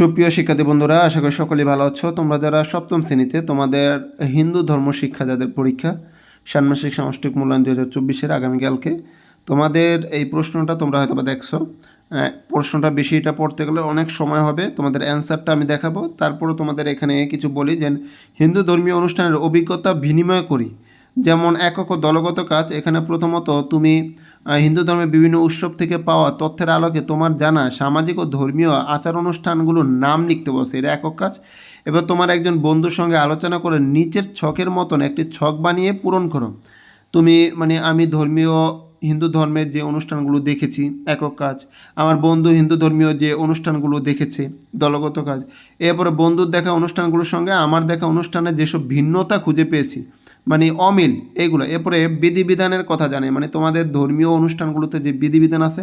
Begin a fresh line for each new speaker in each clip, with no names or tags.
সুপ্রিয় শিক্ষার্থী বন্ধুরা, আশা করি সকলেই ভালো আছো। তোমরা যারা সপ্তম শ্রেণীতে, তোমাদের হিন্দু ধর্ম শিক্ষা যাদের পরীক্ষা ষান্মাসিক সামষ্টিক মূল্যায়ন 2024-এর আগামীকালকে, তোমাদের এই প্রশ্নটা তোমরা হয়তো বা দেখছো। প্রশ্নটা বেশিটা পড়তে গেলে অনেক সময় হবে। তোমাদের অ্যান্সারটা আমি দেখাবো, তারপরে তোমাদের এখানে কিছু বলি যে হিন্দু ধর্মীয় অনুষ্ঠানের অভিজ্ঞতা বিনিময় করি, যেমন একক ও দলগত কাজ। এখানে প্রথমত তুমি হিন্দু ধর্মের বিভিন্ন উৎসব থেকে পাওয়া তথ্যের আলোকে তোমার জানা সামাজিক ও ধর্মীয় আচার অনুষ্ঠানগুলোর নাম লিখতে বলছে, এটা একক কাজ। এবার তোমার একজন বন্ধুর সঙ্গে আলোচনা করে নিচের ছকের মতন একটি ছক বানিয়ে পূরণ করো। তুমি আমি হিন্দু ধর্মের যে অনুষ্ঠানগুলো দেখেছি, একক কাজ। আমার বন্ধু হিন্দু ধর্মীয় যে অনুষ্ঠানগুলো দেখেছে, দলগত কাজ। এরপরে বন্ধুর দেখা অনুষ্ঠানগুলোর সঙ্গে আমার দেখা অনুষ্ঠানের যেসব ভিন্নতা খুঁজে পেয়েছি, অমিল, এইগুলো। এরপরে বিধিবিধানের কথা জানে, তোমাদের ধর্মীয় অনুষ্ঠানগুলোতে যে বিধিবিধান আছে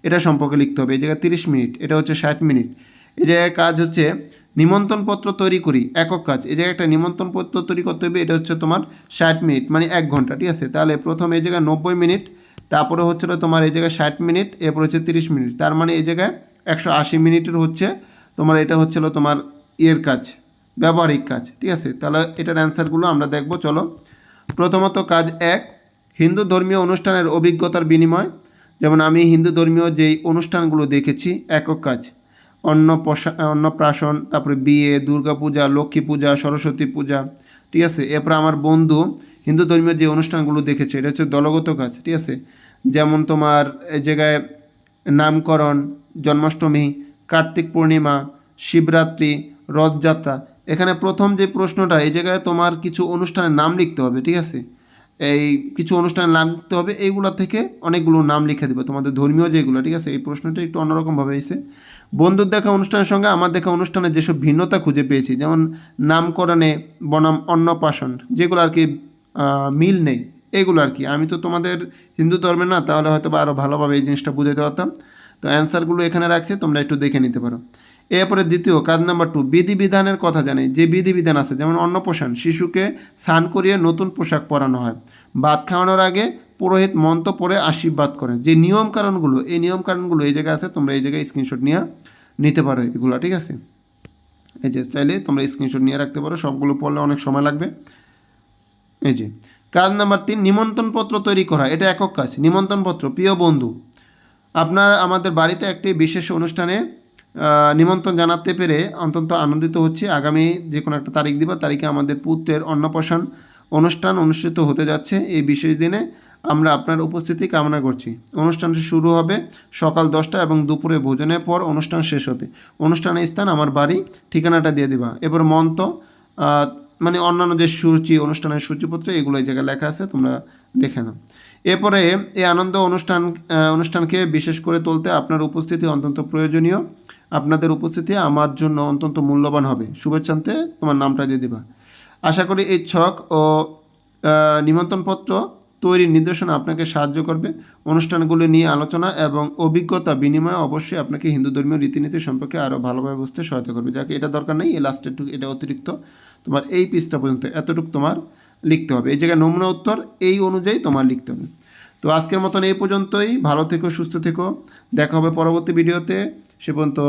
এটা সম্পর্কে লিখতে হবে। এই জায়গায় 30 মিনিট, এটা হচ্ছে 60 মিনিট। এই জায়গায় কাজ হচ্ছে নিমন্ত্রণপত্র তৈরি করি, একক কাজ। এই জায়গায় একটা নিমন্ত্রণপত্র তৈরি করতে হবে, এটা হচ্ছে তোমার 60 মিনিট, 1 ঘন্টা, ঠিক আছে। তাহলে প্রথম এই জায়গায় 90 মিনিট, তারপরে হচ্ছিল তোমার এই জায়গায় 60 মিনিট, এরপর হচ্ছে 30 মিনিট, তার এই জায়গায় 180 মিনিটের হচ্ছে তোমার, এটা হচ্ছিল তোমার কাজ, ব্যবহারিক কাজ, ঠিক আছে। তাহলে এটার অ্যান্সারগুলো আমরা দেখব, চলো। প্রথমত কাজ 1, হিন্দু ধর্মীয় অনুষ্ঠানের অভিজ্ঞতার বিনিময়। যেমন আমি হিন্দু ধর্মীয় যেই অনুষ্ঠানগুলো দেখেছি, একক কাজ, অন্নপ্রাশন, তারপরে বিয়ে, দুর্গাপূজা, লক্ষ্মী পূজা, সরস্বতী পূজা, ঠিক আছে। এরপর আমার বন্ধু হিন্দু ধর্মীয় যে অনুষ্ঠানগুলো দেখেছে, এটা হচ্ছে দলগত কাজ, ঠিক আছে। যেমন তোমার এই জায়গায় নামকরণ, জন্মাষ্টমী, কার্তিক পূর্ণিমা, শিবরাত্রি, রথযাত্রা। এখানে প্রথম যে প্রশ্নটা, এই জায়গায় তোমার কিছু অনুষ্ঠানের নাম লিখতে হবে, ঠিক আছে। এই কিছু অনুষ্ঠানের নাম লিখতে হবে, এইগুলো থেকে অনেকগুলো নাম লিখে দেবে তোমাদের ধর্মীয় যেগুলো, ঠিক আছে। এই প্রশ্নটা একটু অন্যরকমভাবে এসে বন্ধুর দেখা অনুষ্ঠানের সঙ্গে আমার দেখা অনুষ্ঠানের যেসব ভিন্নতা খুঁজে পেয়েছি, যেমন নামকরণে বনাম অন্নপ্রাশন, যেগুলো আর কি মিল নেই, এগুলো আর কি। আমি তো তোমাদের হিন্দু ধর্মের না, তাহলে হয়তো বা আরও ভালোভাবে এই জিনিসটা বুঝাতে পারতাম। তো অ্যান্সারগুলো এখানে রাখছি, তোমরা একটু দেখে নিতে পারো। এরপরে দ্বিতীয় কাজ নাম্বার 2, বিধিবিধানের কথা জানে। যে বিধিবিধান আছে, যেমন অন্নপ্রাশন, শিশুকে স্নান করিয়ে নতুন পোশাক পরানো হয়। ভাত খাওয়ানোর আগে পুরোহিত মন্ত্র পড়ে আশীর্বাদ করেন। যে নিয়মকানুনগুলো, এই নিয়মকানুনগুলো এই জায়গায় আছে, তোমরা এই জায়গায় স্ক্রিনশট নিতে পারো এগুলো, ঠিক আছে। এই যে চাইলে তোমরা স্ক্রিনশট নিয়ে রাখতে পারো, সবগুলো পড়লে অনেক সময় লাগবে। এই যে কাজ নাম্বার 3, নিমন্ত্রণপত্র তৈরি করা, এটা একক কাজ। নিমন্ত্রণপত্র, প্রিয় বন্ধু, আপনার আমাদের বাড়িতে একটি বিশেষ অনুষ্ঠানে নিমন্ত্রণ জানাতে পেরে অত্যন্ত আনন্দিত হচ্ছি। আগামী যে কোনো একটা তারিখ দিবা, তারিখে আমাদের পুত্রের অন্নপ্রাশন অনুষ্ঠান অনুষ্ঠিত হতে যাচ্ছে। এই বিশেষ দিনে আমরা আপনার উপস্থিতি কামনা করছি। অনুষ্ঠানটি শুরু হবে সকাল 10টা এবং দুপুরে ভোজনের পর অনুষ্ঠান শেষ হবে। অনুষ্ঠানের স্থান আমার বাড়ি, ঠিকানাটা দিয়ে দিবা। এবার মন্ত্র, অন্যান্য যে সূচি, অনুষ্ঠানের সূচিপত্র, এগুলো এই জায়গায় লেখা আছে, তোমরা দেখে নাও। এরপরে এই আনন্দ অনুষ্ঠানকে বিশেষ করে তুলতে আপনার উপস্থিতি অত্যন্ত প্রয়োজনীয়। আপনাদের উপস্থিতি আমার জন্য অত্যন্ত মূল্যবান হবে। শুভেচ্ছান্তে তোমার নামটা দিয়ে দিবা। আশা করি এই ছক ও নিমন্ত্রণপত্র তৈরির নির্দেশনা আপনাকে সাহায্য করবে। অনুষ্ঠানগুলি নিয়ে আলোচনা এবং অভিজ্ঞতা বিনিময়ে অবশ্যই আপনাকে হিন্দু ধর্মীয় রীতিনীতি সম্পর্কে আরও ভালোভাবে বুঝতে সহায়তা করবে। যাকে এটা দরকার নেই, এই লাস্টেরটুকু, এটা অতিরিক্ত। তোমার এই পৃষ্ঠা পর্যন্ত এতটুকু তোমার লিখতে হবে। এই জায়গায় নমুনা উত্তর এই অনুযায়ী তোমার লিখতে হবে। তো আজকের মতন এই পর্যন্তই। ভালো থেকো, সুস্থ থেকো, দেখা হবে পরবর্তী ভিডিওতে। সে পর্যন্ত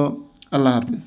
আল্লাহ হাফেজ।